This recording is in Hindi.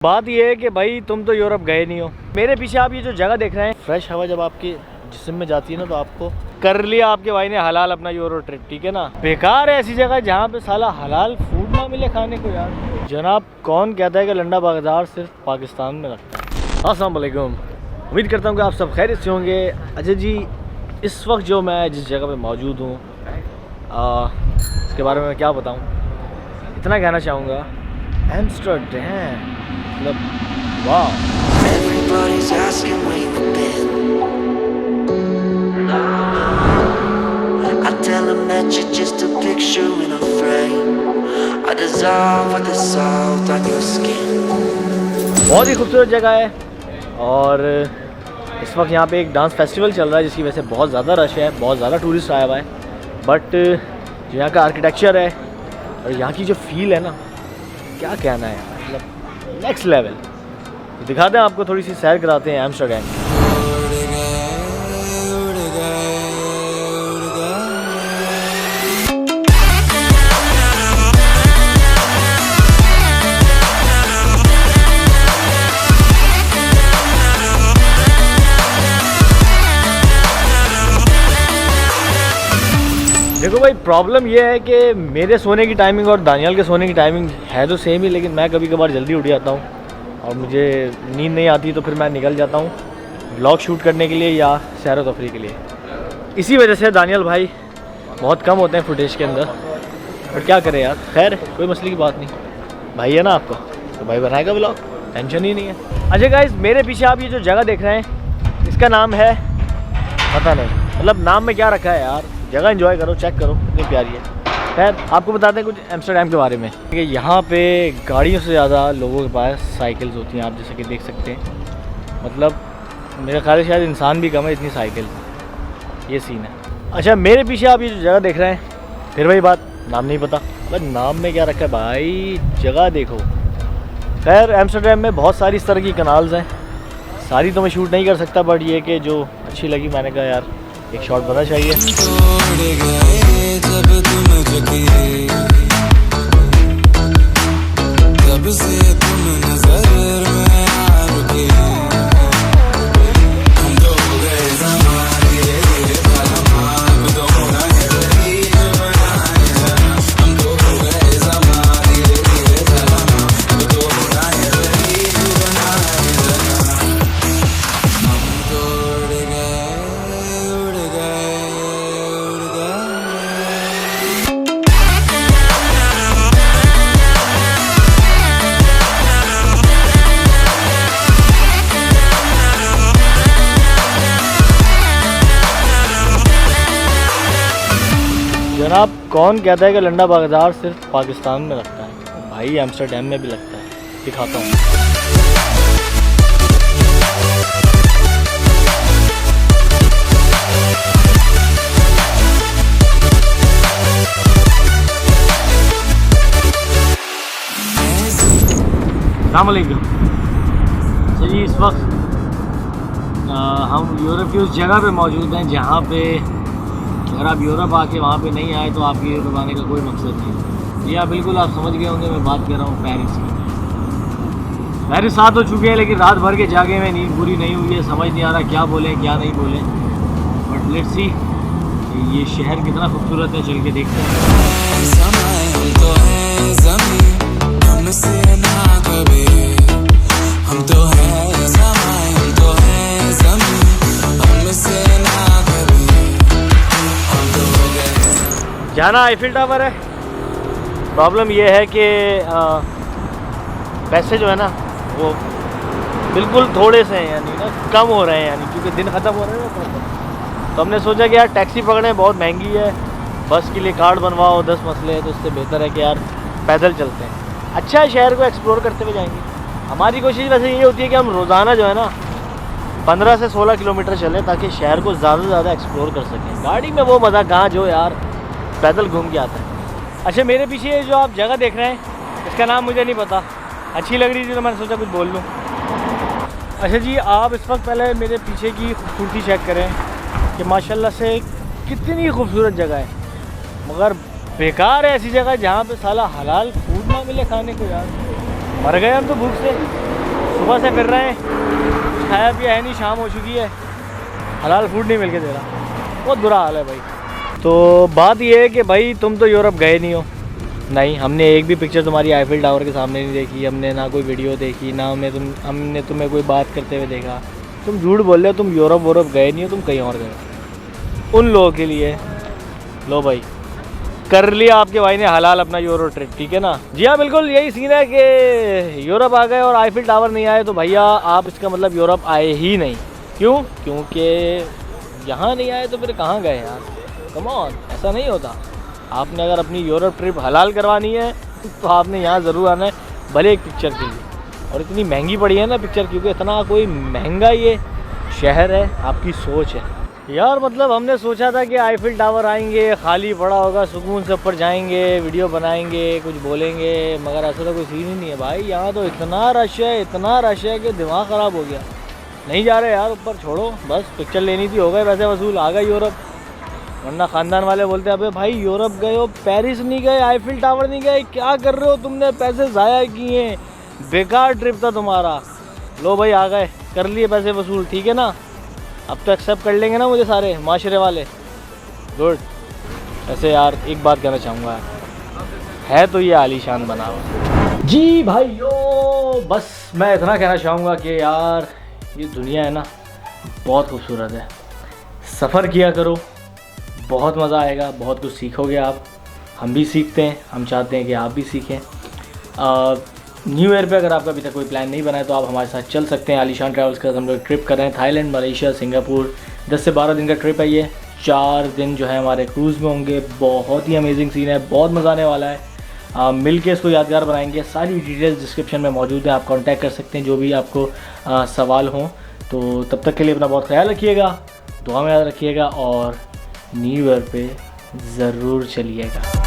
बात ये है कि भाई तुम तो यूरोप गए नहीं हो। मेरे पीछे आप ये जो जगह देख रहे हैं, फ्रेश हवा जब आपके जिस्म में जाती है ना, तो आपको कर लिया आपके भाई ने हलाल अपना यूरो ट्रिप, ठीक है ना। बेकार है ऐसी जगह जहाँ पे साला हलाल फूड ना मिले खाने को यार। जनाब कौन कहता है कि लंडा बाजार सिर्फ पाकिस्तान में लगता है। अस्सलाम वालेकुम, उम्मीद करता हूँ कि आप सब खैरियत से होंगे। अजय जी, इस वक्त जो मैं जिस जगह पे मौजूद हूँ इसके बारे में मैं क्या बताऊँ, इतना कहना चाहूँगा, एम्स्टर्डम, मतलब वाह। Everybody's asking where you've been. I tell them that you're just a picture in a frame. I dissolve with the salt on your skin. बहुत ही खूबसूरत जगह है और इस वक्त यहाँ पे एक डांस फेस्टिवल चल रहा है जिसकी वजह से बहुत ज़्यादा रश है, बहुत ज़्यादा टूरिस्ट आया हुआ है। बट जो यहाँ का आर्किटेक्चर है और यहाँ की जो फील है ना, क्या कहना है, मतलब नेक्स्ट लेवल। तो दिखाते हैं आपको, थोड़ी सी सैर कराते हैं एम्स्टर्डम। देखो भाई, प्रॉब्लम ये है कि मेरे सोने की टाइमिंग और दानियाल के सोने की टाइमिंग है तो सेम ही, लेकिन मैं कभी कभार जल्दी उठ जाता हूँ और मुझे नींद नहीं आती, तो फिर मैं निकल जाता हूँ व्लॉग शूट करने के लिए या सैर व तफरी के लिए। इसी वजह से दानियाल भाई बहुत कम होते हैं फुटेज के अंदर, और क्या करें यार। खैर कोई मसले की बात नहीं, भाई है ना आपको, तो भाई बनाएगा व्लॉग, टेंशन ही नहीं है। अच्छा गाइस, मेरे पीछे आप ये जो जगह देख रहे हैं, इसका नाम है, पता नहीं मतलब नाम में क्या रखा है यार, जगह एंजॉय करो, चेक करो कितनी प्यारी है। खैर आपको बताते हैं कुछ एम्स्टर्डम के बारे में कि यहाँ पे गाड़ियों से ज़्यादा लोगों के पास साइकिल्स होती हैं, आप जैसे कि देख सकते हैं। मतलब मेरा ख्याल है शायद इंसान भी कम है इतनी साइकिल, ये सीन है। अच्छा, मेरे पीछे आप ये जो जगह देख रहे हैं, फिर वही बात, नाम नहीं पता, बस नाम में क्या रखा है भाई, जगह देखो। खैर एम्स्टर्डम में बहुत सारी इस तरह की कनाल्स हैं, सारी तो मैं शूट नहीं कर सकता, बट ये कि जो अच्छी लगी मैंने कहा यार एक शॉट बनना चाहिए। जब से तुम नजर में आ रुके, हम तो गए ज़माने हम तो गए ज़माने जनाब कौन कहता है कि लंडा बाजार सिर्फ पाकिस्तान में लगता है, भाई एम्स्टर्डम में भी लगता है, दिखाता हूँ। अस्सलाम वालेकुम। चलिए, इस वक्त हम यूरोप की उस जगह पे मौजूद हैं जहाँ पे अगर आप यूरोप आके वहाँ पे नहीं आए तो आपके यूरोप आने का कोई मकसद नहीं। जी हाँ, बिल्कुल आप समझ गए होंगे, मैं बात कर रहा हूँ पेरिस की। पेरिस 7 हो चुके हैं, लेकिन रात भर के जागे में नींद पूरी नहीं हुई है, समझ नहीं आ रहा क्या बोलें क्या नहीं बोलें। बट लेट्स सी ये शहर कितना खूबसूरत है, चल के देखते हैं। जाना आईफिल टावर है। प्रॉब्लम ये है कि पैसे जो है ना वो बिल्कुल थोड़े से हैं, यानी ना कम हो रहे हैं, यानी क्योंकि दिन ख़त्म हो रहे हैं ना। तो हमने सोचा कि यार टैक्सी पकड़ें, बहुत महंगी है, बस के लिए कार्ड बनवाओ, 10 मसले हैं, तो उससे बेहतर है कि यार पैदल चलते हैं। अच्छा है, शहर को एक्सप्लोर करते हुए जाएंगे। हमारी कोशिश वैसे ये होती है कि हम रोज़ाना जो है ना 15 से 16 किलोमीटर चलें, ताकि शहर को ज़्यादा से ज़्यादा एक्सप्लोर कर सकें। गाड़ी में वो मज़ा कहाँ जो यार पैदल घूम के आता है। अच्छा, मेरे पीछे जो आप जगह देख रहे हैं, इसका नाम मुझे नहीं पता, अच्छी लग रही थी तो मैंने सोचा कुछ बोल लूँ। अच्छा जी, आप इस वक्त पहले मेरे पीछे की खूबसूरती चेक करें कि माशाल्लाह से कितनी खूबसूरत जगह है, मगर बेकार है ऐसी जगह जहाँ पे साला हलाल फूड ना मिले खाने को यार। मर गए हम तो भूख से। सुबह से फिर रहे हैं, कुछ खाया पिया है नहीं, शाम हो चुकी है, हलाल फूड नहीं मिल के दे रहा, बहुत बुरा हाल है भाई। तो बात ये है कि भाई तुम तो यूरोप गए नहीं हो, नहीं हमने एक भी पिक्चर तुम्हारी आईफिल टावर के सामने नहीं देखी, हमने ना कोई वीडियो देखी, ना हमने तुम्हें कोई बात करते हुए देखा। तुम झूठ बोल रहे हो, तुम यूरोप गए नहीं हो, तुम कहीं और गए। उन लोगों के लिए लो भाई, कर लिया आपके भाई ने हलाल अपना यूरो ट्रिप, ठीक है ना। जी हाँ बिल्कुल यही सीन है कि यूरोप आ गए और आईफिल टावर नहीं आए तो भैया आप इसका मतलब यूरोप आए ही नहीं। क्यों? क्योंकि यहाँ नहीं आए तो फिर कहाँ गए यार, कम ऑन, ऐसा नहीं होता। आपने अगर अपनी यूरोप ट्रिप हलाल करवानी है तो आपने यहाँ ज़रूर आना है, भले एक पिक्चर के लिए। और इतनी महंगी पड़ी है ना पिक्चर, क्योंकि इतना कोई महंगा ये शहर है, आपकी सोच है यार। मतलब हमने सोचा था कि आईफिल टावर आएंगे, खाली पड़ा होगा, सुकून से ऊपर जाएंगे, वीडियो बनाएंगे, कुछ बोलेंगे, मगर ऐसा तो कोई सीन ही नहीं है भाई। यहाँ तो इतना रश है, इतना रश है कि दिमाग ख़राब हो गया। नहीं जा रहे यार ऊपर, छोड़ो, बस पिक्चर लेनी थी, हो गए पैसे वसूल, आ गए यूरोप। वरना ख़ानदान वाले बोलते अबे भाई यूरोप गए हो, पेरिस नहीं गए, आईफिल टावर नहीं गए, क्या कर रहे हो तुमने, पैसे ज़ाया किए, बेकार ट्रिप था तुम्हारा। लो भाई आ गए, कर लिए पैसे वसूल, ठीक है ना। अब तो एक्सेप्ट कर लेंगे ना मुझे सारे माशरे वाले, गुड। ऐसे यार एक बात कहना चाहूँगा, है तो ये आलीशान बना हुआ जी भाइयों। बस मैं इतना कहना चाहूँगा कि यार ये दुनिया है ना बहुत खूबसूरत है, सफ़र किया करो, बहुत मज़ा आएगा, बहुत कुछ सीखोगे आप, हम भी सीखते हैं, हम चाहते हैं कि आप भी सीखें। न्यू ईयर पे अगर आपका अभी तक कोई प्लान नहीं बना है तो आप हमारे साथ चल सकते हैं। आलीशान ट्रैवल्स का हम लोग ट्रिप कर रहे हैं, थाईलैंड, मलेशिया, सिंगापुर। 10 से 12 दिन का ट्रिप है ये। 4 दिन जो है हमारे क्रूज़ में होंगे, बहुत ही अमेजिंग सीन है, बहुत मज़ा आने वाला है। मिल के इसको यादगार बनाएंगे। सारी डिटेल्स डिस्क्रिप्शन में मौजूद है, आप कॉन्टैक्ट कर सकते हैं जो भी आपको सवाल हों। तो तब तक के लिए अपना बहुत ख्याल रखिएगा, दुआ में याद रखिएगा और न्यू ईयर पे ज़रूर चलिएगा।